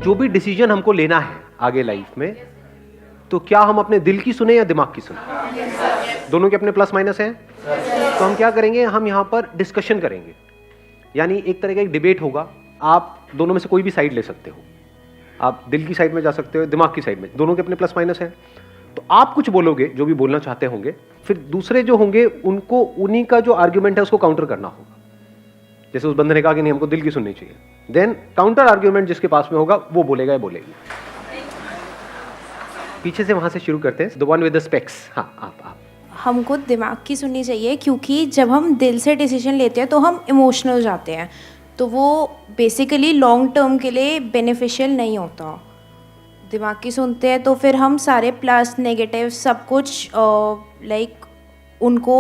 जो भी डिसीजन हमको लेना है आगे लाइफ में, तो क्या हम अपने दिल की सुने या दिमाग की सुने? दोनों के अपने प्लस माइनस हैं। तो हम क्या करेंगे, हम यहाँ पर डिस्कशन करेंगे, यानी एक तरह का एक डिबेट होगा। आप दोनों में से कोई भी साइड ले सकते हो, आप दिल की साइड में जा सकते हो, दिमाग की साइड में, दोनों के अपने प्लस माइनस हैं। तो आप कुछ बोलोगे जो भी बोलना चाहते होंगे, फिर दूसरे जो होंगे उनको उन्हीं का जो आर्ग्यूमेंट है उसको काउंटर करना होगा। जैसे उस बंदे ने कहा कि नहीं हमको दिल की सुननी चाहिए, देन काउंटर आर्ग्यूमेंट जिसके पास में होगा वो बोलेगा या बोलेगी। पीछे से वहां से शुरू करते हैं, the one with the specs. हाँ, आप हमको दिमाग की सुननी चाहिए, क्योंकि जब हम दिल से डिसीजन लेते हैं तो हम इमोशनल हो जाते हैं, तो वो बेसिकली लॉन्ग टर्म के लिए बेनिफिशियल नहीं होता। दिमाग की सुनते हैं तो फिर हम सारे प्लस नेगेटिव सब कुछ लाइक उनको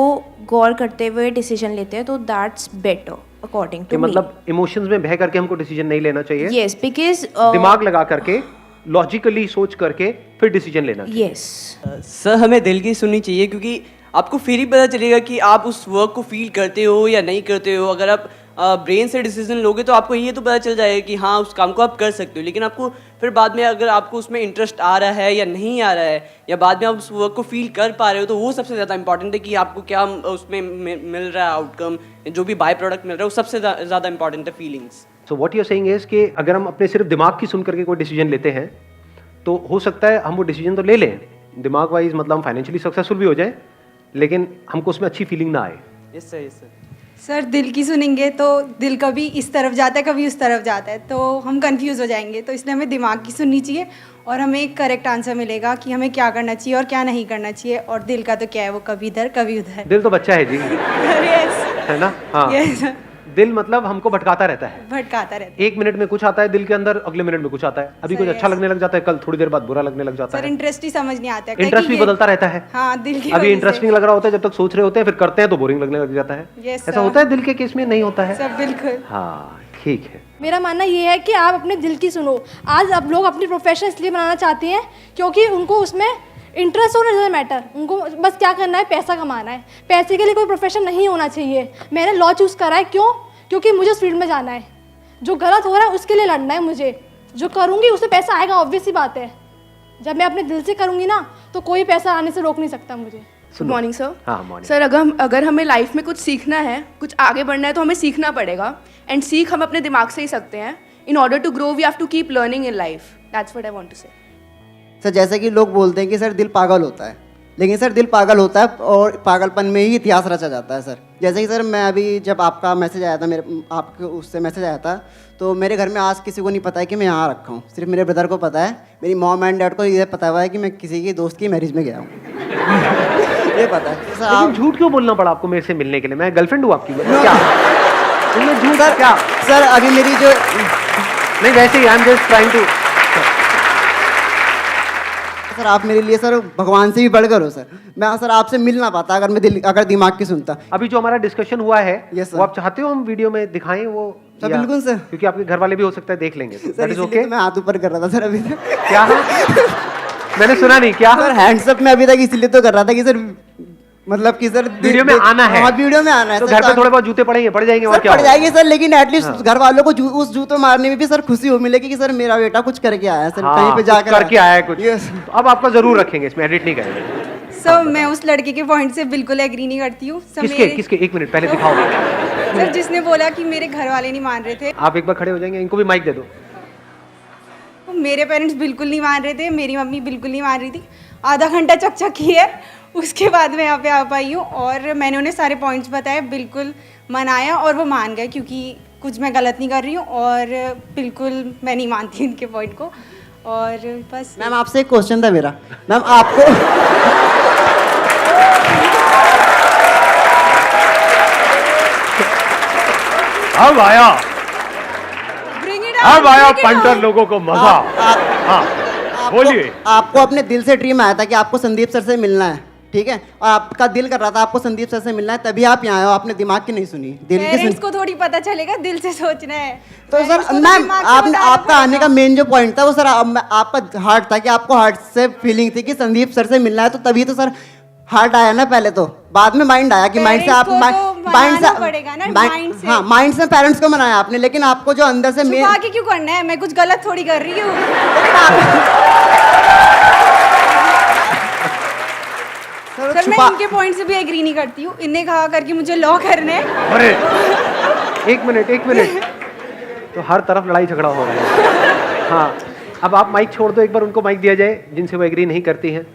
गौर करते हुए डिसीजन लेते हैं, तो that's better according to me. मतलब इमोशंस में बह करके हमको डिसीजन नहीं लेना चाहिए। यस, बिकॉज दिमाग लगा करके लॉजिकली सोच करके फिर डिसीजन लेना चाहिए। यस सर, हमें दिल की सुननी चाहिए, क्योंकि आपको फिर ही पता चलेगा कि आप उस वर्क को फील करते हो या नहीं करते हो। अगर आप ब्रेन से डिसीजन लोगे तो आपको ये तो पता चल जाएगा कि हाँ उस काम को आप कर सकते हो, लेकिन आपको फिर बाद में अगर आपको उसमें इंटरेस्ट आ रहा है या नहीं आ रहा है, या बाद में आप उस वर्क को फील कर पा रहे हो, तो वो सबसे ज़्यादा इंपॉर्टेंट है कि आपको क्या उसमें मिल रहा है आउटकम, जो भी बाय प्रोडक्ट मिल रहा है, वो सबसे ज़्यादा इंपॉर्टेंट है feelings. So what you are saying is कि अगर हम अपने सिर्फ दिमाग की सुन करके कोई डिसीजन लेते हैं तो हो सकता है हम वो डिसीजन तो ले लें दिमाग वाइज, मतलब हम फाइनेंशियली सक्सेसफुल भी हो जाएं, लेकिन हमको उसमें अच्छी फीलिंग ना आए। Yes sir, yes sir. Sir दिल की सुनेंगे तो दिल कभी इस तरफ जाता है कभी उस तरफ जाता है, तो हम कंफ्यूज हो जाएंगे। तो इसलिए हमें दिमाग की सुननी चाहिए और हमें एक करेक्ट आंसर मिलेगा कि हमें क्या करना चाहिए और क्या नहीं करना चाहिए। और दिल का तो क्या है, वो कभी इधर कभी उधर। दिल तो बच्चा है जी, यस है ना? हाँ, यस दिल मतलब हमको भटकाता रहता है। भटकाता रहता एक मिनट में कुछ आता है दिल के अंदर, अगले मिनट में कुछ आता है। अभी सर, कुछ अच्छा yes. लगने लग जाता है, कल थोड़ी देर बाद बुरा लगने लग है। जाता सर है। इंटरेस्ट ही समझ नहीं आता है, इंटरेस्ट भी बदलता रहता है। हाँ, दिल की अभी वजह से। इंटरेस्टिंग लग रहा होता है, जब तक सोच रहे होते हैं, फिर करते हैं तो बोरिंग लगने लग जाता है। Yes, ऐसा sir. होता है दिल के केस में? नहीं होता है। सब बिल्कुल। हाँ, ठीक है। मेरा मानना ये है कि आप अपने दिल की सुनो। आज अब लोग अपनी प्रोफेशन इसलिए बनाना चाहते हैं क्योंकि उनको उसमें इंटरेस्ट होना ज़्यादा मैटर, उनको बस क्या करना है, पैसा कमाना है। पैसे के लिए कोई प्रोफेशन नहीं होना चाहिए। मैंने लॉ चूज़ करा है, क्यों? क्योंकि मुझे उस फील्ड में जाना है। जो गलत हो रहा है उसके लिए लड़ना है मुझे। जो करूँगी उससे पैसा आएगा, ऑब्वियस सी बात है। जब मैं अपने दिल से करूँगी ना तो कोई पैसा आने से रोक नहीं सकता मुझे। Good morning sir. हाँ, मॉर्निंग। सर, अगर हमें लाइफ में कुछ सीखना है, कुछ आगे बढ़ना है, तो हमें सीखना पड़ेगा। एंड सीख हम अपने दिमाग से ही सकते हैं। In order to grow we have to keep learning in life. That's what I want to say. Sir जैसे कि लोग बोलते हैं कि सर दिल पागल होता है, लेकिन सर दिल पागल होता है और पागलपन में ही इतिहास रचा जाता है। सर जैसे कि सर मैं अभी जब आपका मैसेज आया था, मेरे आपके उससे मैसेज आया था, तो मेरे घर में आज किसी को नहीं पता है कि मैं यहाँ रखा हूँ। सिर्फ मेरे ब्रदर को पता है, मेरी मॉम एंड डैड को ये पता हुआ है कि मैं किसी की दोस्त की मैरिज में गया हूँ। ये पता है सर। लेकिन झूठ क्यों बोलना पड़ा आपको मेरे से मिलने के लिए? मैं गर्लफ्रेंड हूँ आपकी? क्या तुमने झूठ सर क्या? सर अभी मेरी जो नहीं, वैसे ही I am just trying to. Sir आप मेरे लिए सर भगवान से भी बढ़कर हो सर। मैं सर आपसे मिल ना पाता अगर दिमाग की सुनता। अभी जो हमारा डिस्कशन हुआ है, Yes, sir. वो आप चाहते हो हम वीडियो में दिखाएं वो? सर, या- बिल्कुल, सर। क्योंकि आपके घर वाले भी हो सकता है देख लेंगे। सर That is इसलिए okay? तो मैं हाथ ऊपर कर रहा था सर अभी तक। क्या है? मैंने सुना नहीं क्या? सर हैंड्स अप में अभी तक इसलिए तो कर रहा था कि सर मतलब कि सर वीडियो में आना है। हाँ, वीडियो में आना है तो सर। घर पे थोड़े बहुत जूते पड़ेंगे, पड़ जाएंगे और सर क्या पड़ होगा? जाएंगे सर, लेकिन एटलीस्ट घर वालों को उस जूते मारने में भी सर खुशी हो मिलेगी कि सर मेरा बेटा कुछ करके आया है सर। हाँ, कहीं पे कुछ जाकर करके आया है कुछ। Yes. तो अब आपका जरूर रखेंगे, इसमें एडिट नहीं करेंगे। सर मैं उस लड़के के पॉइंट से बिल्कुल एग्री नहीं करती हूँ। सर किसके किसके? एक मिनट पहले दिखाओ। सर जिसने बोला कि मेरे घर वाले नहीं मान रहे थे, आप एक बार खड़े हो जाएंगे, इनको भी माइक दे दो। मेरे पेरेंट्स बिल्कुल नहीं मान रहे थे, मेरी मम्मी बिल्कुल नहीं मान रही थी। आधा घंटा चकचक की है, उसके बाद मैं यहाँ पे आ पाई हूँ और मैंने उन्हें सारे पॉइंट्स बताए, बिल्कुल मनाया और वो मान गए क्योंकि कुछ मैं गलत नहीं कर रही हूँ और बिल्कुल मैं नहीं मानती इनके पॉइंट को। और बस मैम आपसे एक क्वेश्चन था मेरा। मैम आपको अब आया, Bring it अब on, आया bring it पंटर on। लोगों को मजा। हाँ, बोलिए। आपको अपने दिल से ड्रीम आया था कि आपको संदीप सर से मिलना है, ठीक है? और आपका दिल कर रहा था आपको संदीप सर से मिलना है, तभी आप यहाँ आए हो। आपने दिमाग की नहीं सुनी, दिल की पेरेंट्स सुनी। को थोड़ी पता चलेगा, दिल से सोचना है। तो Parents सर को तो मैम दिमाग से आपने बताना आपका आने पड़ेगा। का मेन जो पॉइंट था वो सर आपका हार्ट था कि आपको हार्ट से फीलिंग थी कि संदीप सर से मिलना है, तो तभी तो सर हार्ट आया ना पहले, तो बाद में माइंड आया कि माइंड से आप Parents को तो मनाना पड़ेगा ना माइंड से। हाँ, माइंड से पेरेंट्स को मनाया आपने, लेकिन आपको जो अंदर से छुपा के क्यों करना है? मैं कुछ गलत थोड़ी कर रही हूँ। सर मैं इनके पॉइंट से भी एग्री नहीं करती हूँ। इनने कहा करके मुझे लॉ करने हैं। अरे एक मिनट, तो हर तरफ लड़ाई झगड़ा हो रहा है। हाँ, अब आप माइक छोड़ दो, एक बार उनको माइक दिया जाए जिनसे वो एग्री नहीं करती हैं।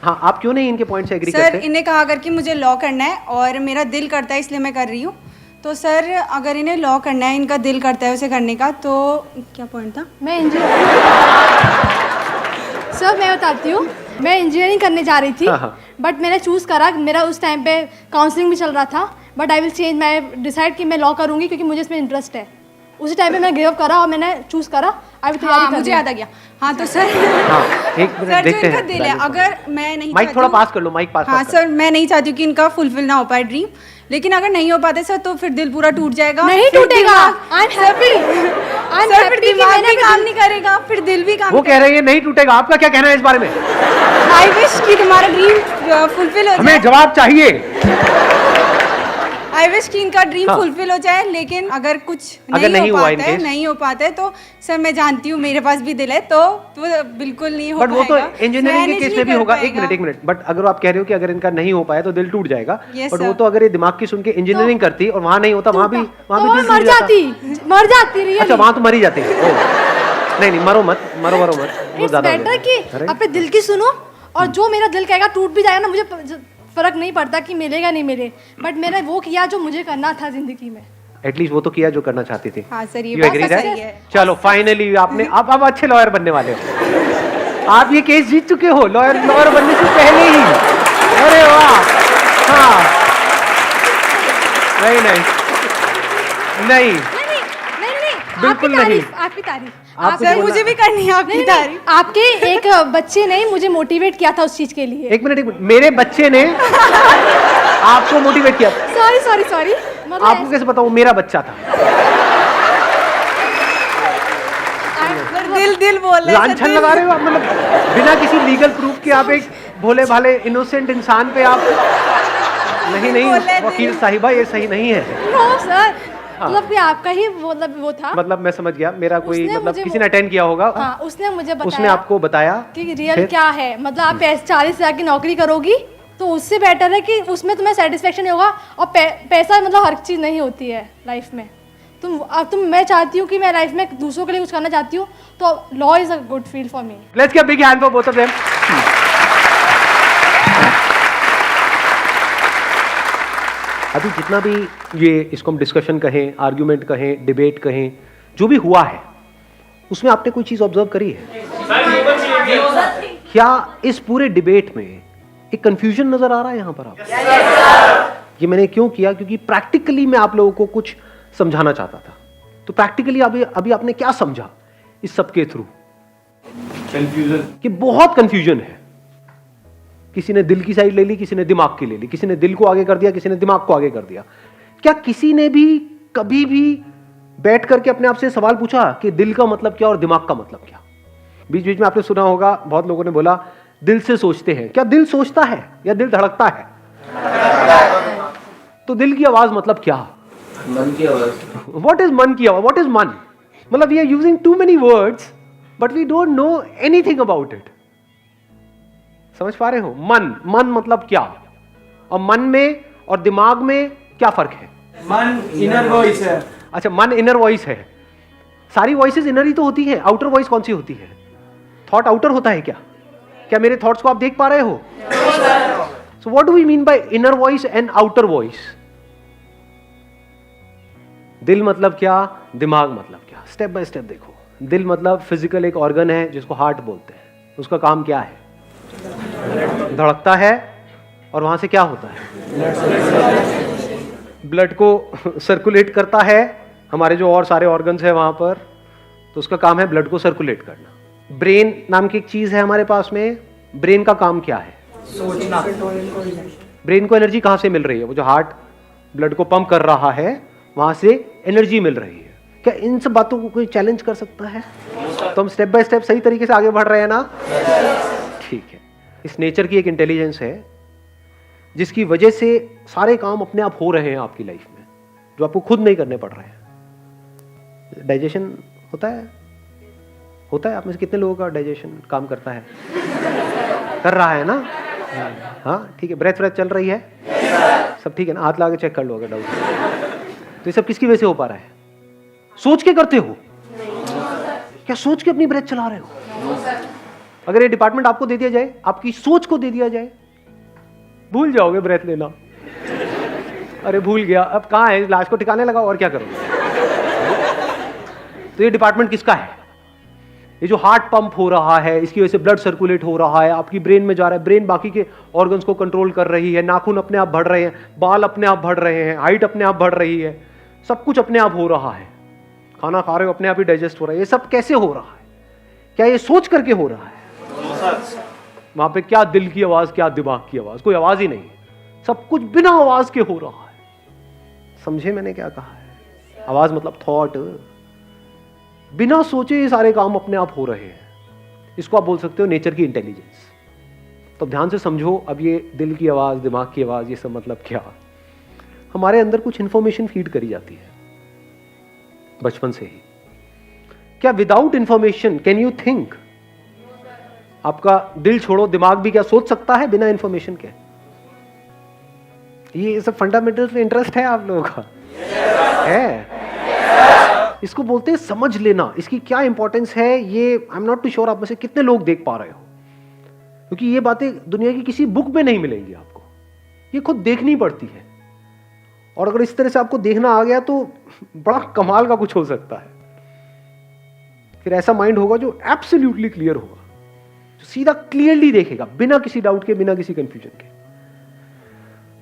हाँ, आप क्यों नहीं इनके पॉइंट से एग्री करते? सर इन्हें कहा करके मुझे लॉ करना है और मेरा दिल करता है इसलिए मैं कर रही हूँ। तो सर अगर इन्हें लॉ करना है, इनका दिल करता है उसे करने का, तो क्या पॉइंट था? मैं सर मैं बताती हूँ, मैं इंजीनियरिंग करने जा रही थी, हाँ। बट मैंने चूज़ करा, मेरा उस टाइम पे काउंसलिंग भी चल रहा था, बट आई विल चेंज, मैं डिसाइड कि मैं लॉ करूँगी क्योंकि मुझे इसमें इंटरेस्ट है। उसी टाइम पे मैंने गिव अप करा और मैंने चूज़ करा, आई विल तैयारी कर मुझे याद आ गया। हाँ तो सर हाँ, एक मिनट सर जो देखते इनका हैं। दिल है, अगर मैं नहीं माइक चाहती थोड़ा हूँ- पास कर लो, माइक पास हाँ कर। सर मैं नहीं चाहती हूँ कि इनका फुलफिल ना हो पाए ड्रीम, लेकिन अगर नहीं हो पाते सर तो फिर दिल पूरा टूट जाएगा। नहीं फिर टूटेगा, दिमाग- आई एम हैप्पी, सर फिर दिमाग भी काम नहीं करेगा, फिर दिल भी काम वो कह रहे हैं नहीं टूटेगा, आपका क्या कहना है इस बारे में? आई विश कि तुम्हारा ड्रीम फुलफिल हो हमें जाए। जवाब चाहिए। आई विश कि इनका ड्रीम हाँ। फुलफिल हो जाए, लेकिन अगर कुछ अगर नहीं हो हुआ पाता है, in case? नहीं हो पाता है तो सर मैं जानती हूँ मेरे पास भी दिल है, तो बिल्कुल नहीं हो बट वो तो पाएगा। इंजीनियरिंग के Manage केस नहीं में भी कर होगा। पाएगा। एक मिनट, बट अगर आप कह रहे हो कि अगर इनका नहीं हो पाया तो दिल टूट जाएगा, Yes, बट वो sir. तो अगर ये दिमाग की सुन के इंजीनियरिंग करती और वहां नहीं होता, वहां भी तो दिल मर टूट जाता। मर जाती अच्छा, रियली। वहां तो मरी जाती है। ओह, नहीं मरो मत, मरो मत, वो इट्स ज्यादा हो बेटर जाएगा। कि अरे, अपने दिल की सुनो, और जो मेरा दिल कहेगा टूट भी जाएगा ना, मुझे फर्क नहीं पड़ता कि मिलेगा नहीं मिले, बट मैंने वो किया जो मुझे करना था जिंदगी में। एटलीस्ट वो तो किया जो करना चाहती थी। हाँ सर ये You बात agree सही that? है। चलो फाइनली आपने अब अच्छे लॉयर बनने वाले हो। आप ये केस जीत चुके हो लॉयर बनने से पहले ही। अरे वाह, हाँ, नहीं बिल्कुल नहीं। आपकी तारीफ आप कुछ सर बोलना- मुझे भी करनी है आपकी तारीफ। आपके एक बच्चे ने मुझे मोटिवेट किया था उस चीज के लिए। एक मिनट, मेरे बच्चे ने आपको मोटिवेट किया? सॉरी आपको कैसे पता वो मेरा बच्चा था? सर दिल बोल रहे हैं, सर, लांछन दिल। लगा रहे हो आप, मतलब बिना किसी लीगल प्रूफ के आप एक भोले भाले इनोसेंट इंसान पे आप नहीं बोले वकील दिल। साहिबा ये सही नहीं है। नो सर, मतलब कि आपका ही वो था। मतलब मैं समझ गया, मेरा कोई उसने मतलब मुझे किसी ने अटेंड किया होगा। हाँ, उसने मुझे बताया, उसने आपको बताया कि रियल फिर? क्या है, मतलब आप 40,000 की नौकरी करोगी तो उससे बेटर है कि उसमें तुम्हें सेटिस्फेक्शन नहीं होगा, और पैसा मतलब हर चीज़ नहीं होती है लाइफ में। मैं चाहती हूँ कि मैं लाइफ में दूसरों के लिए कुछ करना चाहती हूँ, तो law is a good field for me. Let's give big hand for both of them. अभी जितना भी ये इसको हम डिस्कशन कहें, आर्ग्यूमेंट कहें, डिबेट कहें, जो भी हुआ है उसमें आपने कोई चीज ऑब्जर्व करी है? क्या इस पूरे डिबेट में एक कंफ्यूजन नजर आ रहा है यहां पर आपको? ये मैंने क्यों किया, क्योंकि प्रैक्टिकली मैं आप लोगों को कुछ समझाना चाहता था। तो प्रैक्टिकली अभी आपने क्या समझा इस सब के थ्रू? कंफ्यूजन, कि बहुत कंफ्यूजन है। किसी ने दिल की साइड ले ली, किसी ने दिमाग की ले ली, किसी ने दिल को आगे कर दिया, किसी ने दिमाग को आगे कर दिया। क्या किसी ने भी कभी भी बैठ करके अपने आप से सवाल पूछा कि दिल का मतलब क्या और दिमाग का मतलब क्या? बीच बीच में आपने सुना होगा, बहुत लोगों ने बोला दिल से सोचते हैं। क्या दिल सोचता है या दिल धड़कता है? तो दिल की आवाज मतलब क्या? मन की आवाज। व्हाट इज मन की आवाज? व्हाट इज मन? मतलब we are using too many words but we don't know anything about it. समझ पा रहे हो? मन मतलब क्या, और मन में और दिमाग में क्या फर्क है? मन इनर वॉइस है। अच्छा, मन इनर वॉइस है। सारी वॉइसेस इनर ही तो होती है, आउटर वॉइस कौन सी होती है? थॉट आउटर होता है क्या? क्या मेरे थॉट्स को आप देख पा रहे हो? So what do we mean by inner voice and outer voice? दिल मतलब क्या, दिमाग मतलब क्या? स्टेप बाय स्टेप देखो। दिल मतलब फिजिकल एक ऑर्गन है जिसको हार्ट बोलते हैं। उसका काम क्या है? धड़कता है, और वहां से क्या होता है? ब्लड को सर्कुलेट करता है। हमारे जो और सारे ऑर्गन्स है वहां पर, तो उसका काम है ब्लड को सर्कुलेट करना। ब्रेन नाम की एक चीज है हमारे पास में। ब्रेन का काम क्या है? सोचना। ब्रेन को एनर्जी कहां से मिल रही है? वो जो हार्ट ब्लड को पंप कर रहा है वहां से एनर्जी मिल रही है। क्या इन सब बातों को कोई चैलेंज कर सकता है? तो हम स्टेप बाय स्टेप सही तरीके से आगे बढ़ रहे हैं ना? ठीक है। इस नेचर की एक इंटेलिजेंस है जिसकी वजह से सारे काम अपने आप हो रहे हैं आपकी लाइफ में, जो आपको खुद नहीं करने पड़ रहे हैं। डाइजेशन होता है आप में से कितने लोगों का डाइजेशन काम करता है? कर रहा है ना? हाँ ठीक है। ब्रेथ चल रही है? सब ठीक है ना? हाथ ला के चेक कर लो अगर डाउट है। तो ये सब किसकी वजह से हो पा रहा है? सोच के करते हो क्या? सोच के अपनी ब्रेथ चला रहे हो? अगर ये डिपार्टमेंट आपको दे दिया जाए, आपकी सोच को दे दिया जाए, भूल जाओगे ब्रेथ लेना। अरे भूल गया, अब कहाँ है? लाश को ठिकाने लगा और क्या करोगे? तो ये डिपार्टमेंट किसका है? ये जो हार्ट पंप हो रहा है, इसकी वजह से ब्लड सर्कुलेट हो रहा है, आपकी ब्रेन में जा रहा है, ब्रेन बाकी के ऑर्गन्स को कंट्रोल कर रही है, नाखून अपने आप बढ़ रहे हैं, बाल अपने आप बढ़ रहे हैं, हाइट अपने आप बढ़ रही है, सब कुछ अपने आप हो रहा है। खाना खा रहे हो अपने आप ही डाइजेस्ट हो रहा है। ये सब कैसे हो रहा है? क्या ये सोच करके हो रहा है? वहां पे क्या दिल की आवाज, क्या दिमाग की आवाज? कोई आवाज ही नहीं है, सब कुछ बिना आवाज के हो रहा है। समझे मैंने क्या कहा है? आवाज मतलब थॉट। बिना सोचे ये सारे काम अपने आप हो रहे हैं। इसको आप बोल सकते हो नेचर की इंटेलिजेंस। तो ध्यान से समझो, अब ये दिल की आवाज, दिमाग की आवाज, ये सब मतलब क्या? हमारे अंदर कुछ इंफॉर्मेशन फीड करी जाती है बचपन से ही। क्या without information can you think? आपका दिल छोड़ो, दिमाग भी क्या सोच सकता है बिना इंफॉर्मेशन के? ये सब फंडामेंटल इंटरेस्ट है आप लोगों का? है। इसको बोलते हैं समझ लेना। इसकी क्या इंपॉर्टेंस है ये I am not too sure आप में से कितने लोग देख पा रहे हो, क्योंकि ये बातें दुनिया की किसी बुक में नहीं मिलेंगी आपको, ये खुद देखनी पड़ती है। और अगर इस तरह से आपको देखना आ गया तो बड़ा कमाल का कुछ हो सकता है। फिर ऐसा माइंड होगा जो एब्सोल्युटली क्लियर होगा, जो सीधा क्लियरली देखेगा बिना किसी डाउट के, बिना किसी कंफ्यूजन के।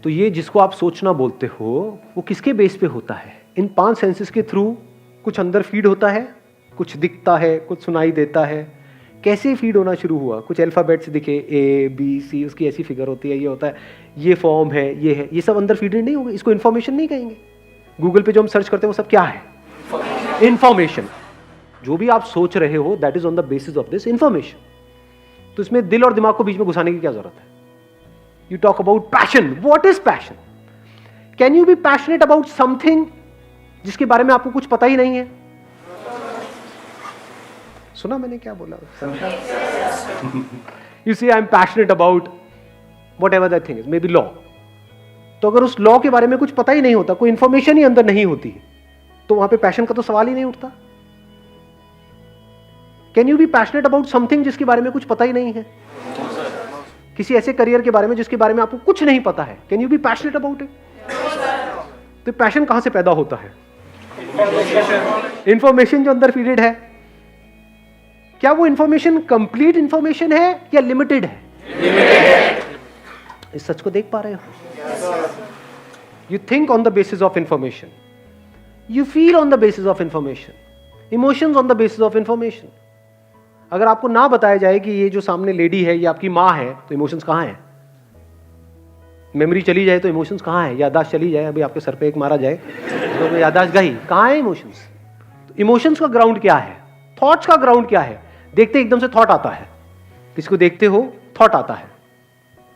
तो ये जिसको आप सोचना बोलते हो, वो किसके बेस पे होता है? इन 5 सेंसेस के थ्रू कुछ अंदर फीड होता है, कुछ दिखता है, कुछ सुनाई देता है। कैसे फीड होना शुरू हुआ? कुछ अल्फाबेट्स दिखे, ए बी सी, उसकी ऐसी फिगर होती है, ये होता है, ये फॉर्म है, ये है, ये सब अंदर फीडेड नहीं होगा। इसको इन्फॉर्मेशन नहीं कहेंगे। गूगल पे जो हम सर्च करते हैं वो सब क्या है? इन्फॉर्मेशन। जो भी आप सोच रहे हो that is on the basis of this information. तो इसमें दिल और दिमाग को बीच में घुसाने की क्या जरूरत है? You talk about passion. What is passion? Can you be passionate about something जिसके बारे में आपको कुछ पता ही नहीं है? सुना मैंने क्या बोला? You see I am passionate about whatever that thing is, maybe law. तो अगर उस लॉ के बारे में कुछ पता ही नहीं होता, कोई इंफॉर्मेशन ही अंदर नहीं होती, तो वहां पे पैशन का तो सवाल ही नहीं उठता। Can you be passionate about something जिसके बारे में कुछ पता ही नहीं है? किसी ऐसे करियर के बारे में जिसके बारे में आपको कुछ नहीं पता है, can you be passionate about it? तो पैशन कहां से पैदा होता है? इंफॉर्मेशन जो अंदर फीडेड है। क्या वो इंफॉर्मेशन कंप्लीट इंफॉर्मेशन है या लिमिटेड है? इस सच को देख पा रहे हो? You think on the basis of information, you feel on the basis of information, emotions on the basis of information. अगर आपको ना बताया जाए कि ये जो सामने लेडी है ये आपकी माँ है, तो इमोशंस कहाँ हैं? मेमोरी चली जाए तो इमोशंस कहाँ है? याददाश्त चली जाए, अभी आपके सर पे एक मारा जाए तो याददाश्त गई, कहाँ है इमोशंस? तो इमोशंस का ग्राउंड क्या है? थॉट्स का ग्राउंड क्या है? देखते एकदम से थॉट आता है, किसको देखते हो थॉट आता है,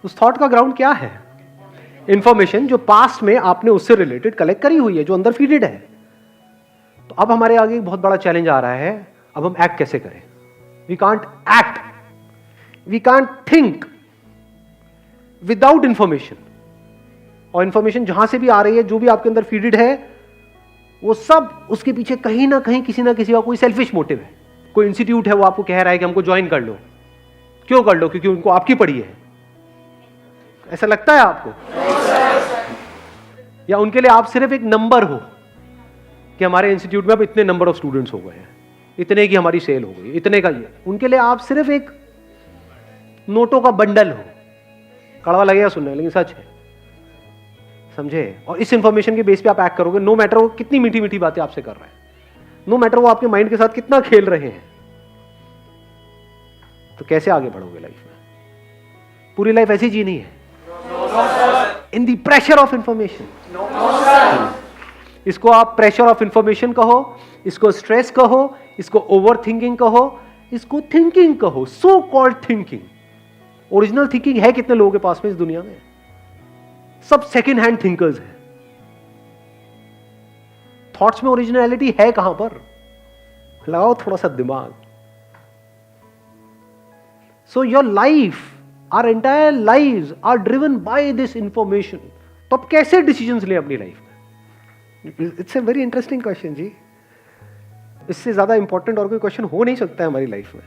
उस थॉट का ग्राउंड क्या है? इंफॉर्मेशन जो पास्ट में आपने उससे रिलेटेड कलेक्ट करी हुई है, जो अंदर फीडेड है। तो अब हमारे आगे एक बहुत बड़ा चैलेंज आ रहा है, अब हम एक्ट कैसे करें? We can't act, we can't think without information. और इंफॉर्मेशन जहां से भी आ रही है, जो भी आपके अंदर फीडेड है, वो सब उसके पीछे कहीं ना कहीं किसी ना किसी का कोई सेल्फिश मोटिव है। कोई इंस्टीट्यूट है वो आपको कह रहा है कि हमको ज्वाइन कर लो। क्यों कर लो? क्योंकि उनको आपकी पड़ी है। ऐसा लगता है आपको? या उनके लिए आप सिर्फ एक नंबर हो कि हमारे इंस्टीट्यूट में अब इतने नंबर ऑफ स्टूडेंट्स हो गए हैं, इतने की हमारी सेल हो गई, इतने का ये। उनके लिए आप सिर्फ एक नोटों का बंडल हो। कड़वा लगेगा सुनने, लेकिन सच है, समझे? और इस इंफॉर्मेशन के बेस पे आप एक्ट करोगे, नो मैटर वो कितनी मीठी मीठी बातें आपसे कर रहे हैं, नो मैटर वो आपके माइंड के साथ कितना खेल रहे हैं। तो कैसे आगे बढ़ोगे लाइफ में? पूरी लाइफ ऐसी जीनी है इन दी प्रेशर ऑफ इंफॉर्मेशन। इसको आप प्रेशर ऑफ इंफॉर्मेशन कहो, इसको स्ट्रेस कहो, इसको ओवर थिंकिंग कहो, इसको थिंकिंग कहो, so called thinking. Original thinking है कितने लोगों के पास में इस दुनिया में? सब सेकेंड हैंड थिंकर्स हैं। थॉट्स में ओरिजिनलिटी है कहां पर? लगाओ थोड़ा सा दिमाग। So your life, our entire lives are driven by this information. तो अब कैसे डिसीजंस लें अपनी लाइफ में? It's a very interesting question जी। इससे ज्यादा इंपॉर्टेंट और कोई क्वेश्चन हो नहीं सकता है हमारी लाइफ में।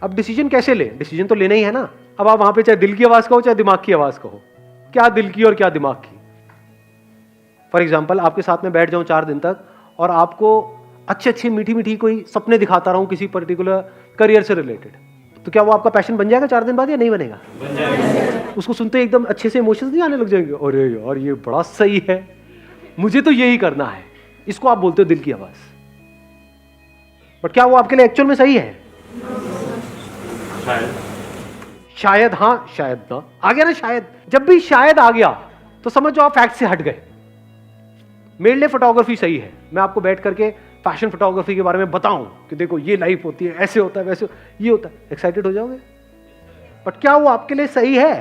अब डिसीजन कैसे लें? डिसीजन तो लेना ही है ना। अब आप वहां पे चाहे दिल की आवाज कहो चाहे दिमाग की आवाज कहो, क्या दिल की और क्या दिमाग की? फॉर एग्जाम्पल, आपके साथ में बैठ जाऊं 4 दिन तक और आपको अच्छे अच्छे मीठी मीठी कोई सपने दिखाता रहूं किसी पर्टिकुलर करियर से रिलेटेड, तो क्या वो आपका पैशन बन जाएगा 4 दिन बाद या नहीं बनेगा? बन जाएगा। उसको सुनते एकदम अच्छे से इमोशंस नहीं आने लग जाएंगे? अरे यार ये बड़ा सही है, मुझे तो यही करना है। इसको आप बोलते हो दिल की आवाज। बट क्या वो आपके लिए एक्चुअल में सही है? शायद हाँ, शायद ना। आ गया ना शायद। जब भी शायद आ गया तो समझो आप फैक्ट से हट गए। मेरे लिए फोटोग्राफी सही है, मैं आपको बैठ करके फैशन फोटोग्राफी के बारे में बताऊं कि देखो ये लाइफ होती है, ऐसे होता है, वैसे ये होता है, एक्साइटेड हो जाओगे। बट क्या वो आपके लिए सही है?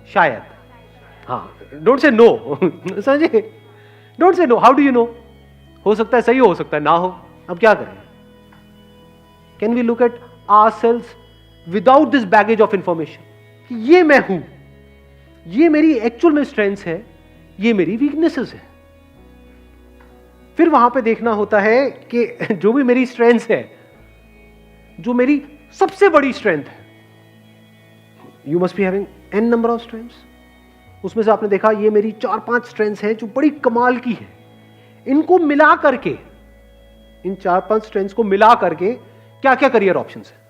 शायद हाँ। डोंट से नो, समझे? Don't say no. How do you know? हो सकता है सही हो सकता है ना हो। अब क्या करें? Can we look at ourselves without this baggage of information? ये मैं हूं, ये मेरी एक्चुअल में स्ट्रेंथ्स है, ये मेरी वीकनेसेस है। फिर वहां पे देखना होता है कि जो भी मेरी स्ट्रेंथ्स है, जो मेरी सबसे बड़ी स्ट्रेंथ है, you must be having an number of strengths. उसमें से आपने देखा ये मेरी 4-5 स्ट्रेंथ्स हैं जो बड़ी कमाल की है। इनको मिला करके, इन 4-5 स्ट्रेंथ्स को मिला करके क्या क्या करियर ऑप्शंस है।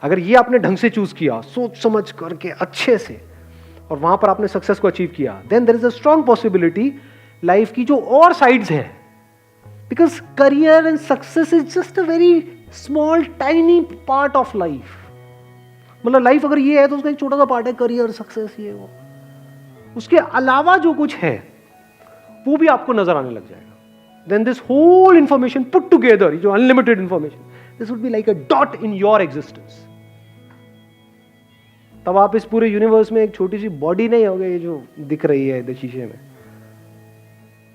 अगर ये आपने ढंग से चूज किया, सोच समझ करके अच्छे से, और वहां पर आपने सक्सेस को अचीव किया, then there is a strong possibility life की जो और साइड्स हैं, because career and success is just a very small tiny part of life. मतलब लाइफ अगर ये है तो उसका एक छोटा सा पार्ट है करियर, सक्सेस, ये वो। उसके अलावा जो कुछ है वो भी आपको नजर आने लग जाएगा। Then this whole information put together, जो unlimited information, this would be like a dot in your existence. तब आप इस पूरे यूनिवर्स में एक छोटी सी बॉडी नहीं होगे, ये जो दिख रही है इधर शीशे में,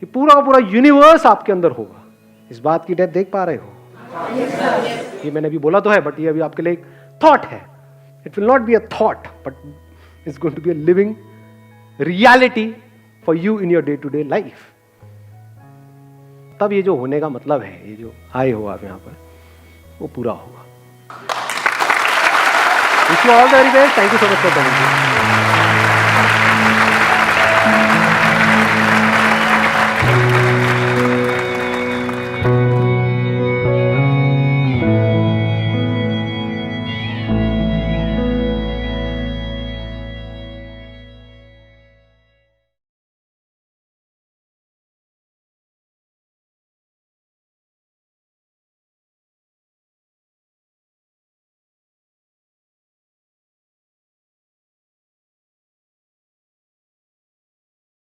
ये पूरा का पूरा यूनिवर्स आपके अंदर होगा। इस बात की डेप्थ देख पा रहे हो? ये मैंने अभी बोला तो है, बट ये अभी आपके लिए एक थॉट है। It will not be a thought, but it's going to be a living reality for you in your day to day life. तब ये जो होने का मतलब है, ये जो आए हो आप यहाँ पर, वो पूरा होगा। Wish you all the very best. Thank you so much for coming.